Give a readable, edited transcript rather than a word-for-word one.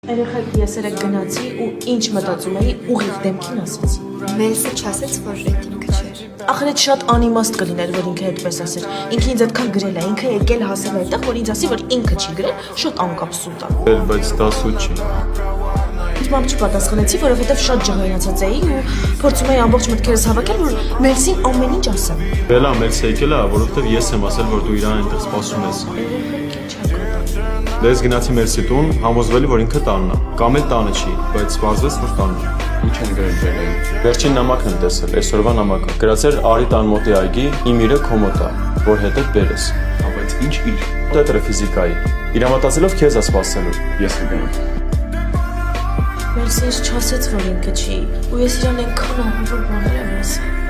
Երեխեք ես երեք գնացի ու ինչ մտածում էի ուղիղ դեմքին ասացի։ Մելսը չասեց, որ այդ ինքը չէ։ Ախր այդ շատ անիմաստ կլիներ, որ ինքը այդպես ասեր։ Ինքը ինձ այդքան գրել է, ինքը եկել հասել այդտեղ, որ ինձ ասի, որ ինքը չի գրել, շատ անկապ սուտ է։ Բայց դա սուտ չի։ Ինչ մամ չպատասխանեցի, որովհետև շատ ջղայնացած էի ու փորձում էի ամբողջ մտքերս հավաքել, որ Մելսին ամեն ինչ ասեմ։ Բելա, մեծ եկել է, որովհետև ես եմ ասել, որ դու իրան այնտեղ սպասում ես։ Դե ես գնացի Մելսի տուն, համոզվելի, որ ինքը տանն է։ Կամ էլ տանը չի, բայց պարզվեց, որ տանն է։ Ինչ են գրել ջերեն։ Վերջին նամակն եմ տեսել, այսօրվա նամակը։ Գրացել Արի տան մոտի այգի, իմ իրը քո մոտ է, որ հետդ բերես։ Բայց ինչ իր։ Տետրը ֆիզիկայի։ Իր մտածելով քեզ է սպասելու։ Ես կգնամ։ Մելսին չասեց, որ ինքը չի, ու ես իրան այնքան ահավոր բաներ եմ ասել։